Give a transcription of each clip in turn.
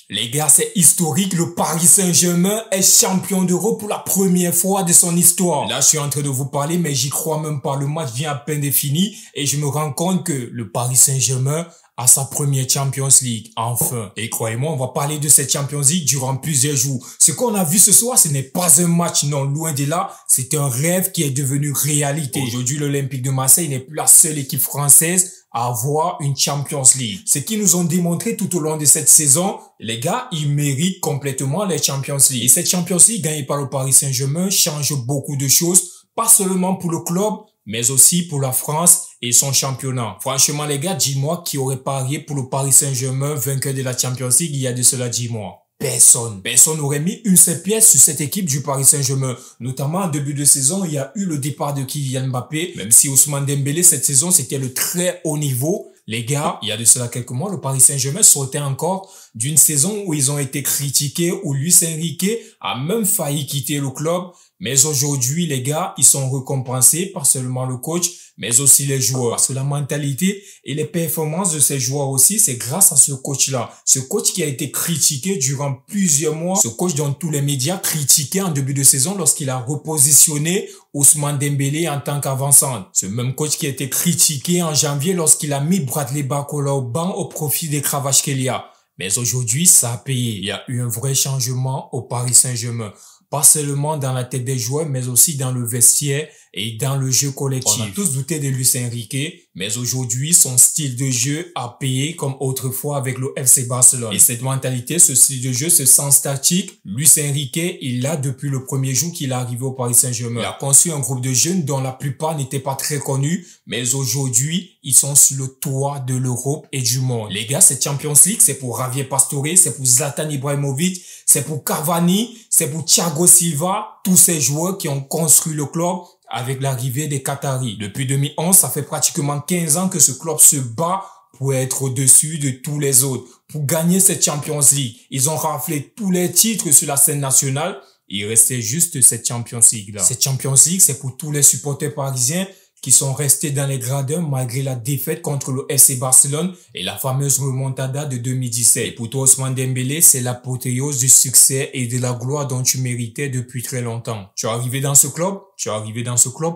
Les gars, c'est historique, le Paris Saint-Germain est champion d'Europe pour la première fois de son histoire. Là, je suis en train de vous parler, mais j'y crois même pas. Le match vient à peine de finir et je me rends compte que le Paris Saint-Germain a sa première Champions League, enfin. Et croyez-moi, on va parler de cette Champions League durant plusieurs jours. Ce qu'on a vu ce soir, ce n'est pas un match, non, loin de là. C'est un rêve qui est devenu réalité. Aujourd'hui, l'Olympique de Marseille n'est plus la seule équipe française à avoir une Champions League. Ce qu'ils nous ont démontré tout au long de cette saison, les gars, ils méritent complètement les Champions League. Et cette Champions League gagnée par le Paris Saint-Germain change beaucoup de choses, pas seulement pour le club, mais aussi pour la France et son championnat. Franchement, les gars, dis-moi qui aurait parié pour le Paris Saint-Germain vainqueur de la Champions League il y a de cela 10 mois. Personne. Personne n'aurait mis une seule pièce sur cette équipe du Paris Saint-Germain. Notamment en début de saison, il y a eu le départ de Kylian Mbappé. Même si Ousmane Dembélé, cette saison, c'était le très haut niveau. Les gars, il y a de cela quelques mois, le Paris Saint-Germain sortait encore d'une saison où ils ont été critiqués, où Luis Enrique a même failli quitter le club. Mais aujourd'hui, les gars, ils sont récompensés, pas seulement le coach, mais aussi les joueurs. Parce que la mentalité et les performances de ces joueurs aussi, c'est grâce à ce coach-là. Ce coach qui a été critiqué durant plusieurs mois. Ce coach dont tous les médias critiquaient en début de saison lorsqu'il a repositionné Ousmane Dembélé en tant qu'avancante. Ce même coach qui a été critiqué en janvier lorsqu'il a mis Bradley Barcola au banc au profit des Kvaratskhelia. Mais aujourd'hui, ça a payé. Il y a eu un vrai changement au Paris Saint-Germain. Pas seulement dans la tête des joueurs, mais aussi dans le vestiaire et dans le jeu collectif. On a tous douté de Luis Enrique, mais aujourd'hui, son style de jeu a payé comme autrefois avec le FC Barcelone. Et cette mentalité, ce style de jeu, ce sens tactique, Luis Enrique, il l'a depuis le premier jour qu'il est arrivé au Paris Saint-Germain. Il a conçu un groupe de jeunes dont la plupart n'étaient pas très connus, mais aujourd'hui, ils sont sur le toit de l'Europe et du monde. Les gars, cette Champions League, c'est pour Javier Pastore, c'est pour Zlatan Ibrahimovic, c'est pour Cavani, c'est pour Thiago Silva, tous ces joueurs qui ont construit le club avec l'arrivée des Qataris. Depuis 2011, ça fait pratiquement 15 ans que ce club se bat pour être au-dessus de tous les autres, pour gagner cette Champions League. Ils ont raflé tous les titres sur la scène nationale. Il restait juste cette Champions League-là. Cette Champions League, c'est pour tous les supporters parisiens qui sont restés dans les gradins malgré la défaite contre le FC Barcelone et la fameuse remontada de 2017. Et pour toi, Ousmane Dembélé, c'est l'apothéose du succès et de la gloire dont tu méritais depuis très longtemps. Tu es arrivé dans ce club,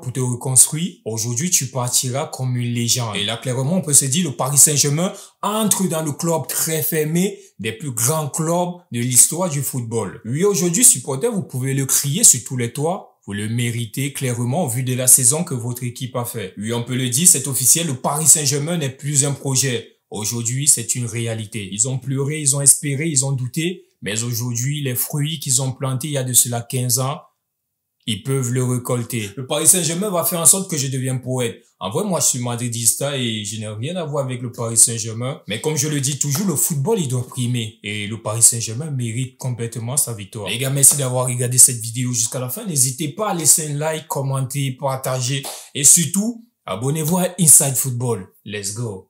pour te reconstruire. Aujourd'hui, tu partiras comme une légende. Et là, clairement, on peut se dire, le Paris Saint-Germain entre dans le club très fermé des plus grands clubs de l'histoire du football. Oui, aujourd'hui, supporters, vous pouvez le crier sur tous les toits. Vous le méritez clairement au vu de la saison que votre équipe a fait. Oui, on peut le dire, c'est officiel, le Paris Saint-Germain n'est plus un projet. Aujourd'hui, c'est une réalité. Ils ont pleuré, ils ont espéré, ils ont douté. Mais aujourd'hui, les fruits qu'ils ont plantés il y a de cela 15 ans, ils peuvent le récolter. Le Paris Saint-Germain va faire en sorte que je devienne poète. En vrai, moi, je suis madridista et je n'ai rien à voir avec le Paris Saint-Germain. Mais comme je le dis toujours, le football, il doit primer. Et le Paris Saint-Germain mérite complètement sa victoire. Les gars, merci d'avoir regardé cette vidéo jusqu'à la fin. N'hésitez pas à laisser un like, commenter, partager. Et surtout, abonnez-vous à Inside Football. Let's go.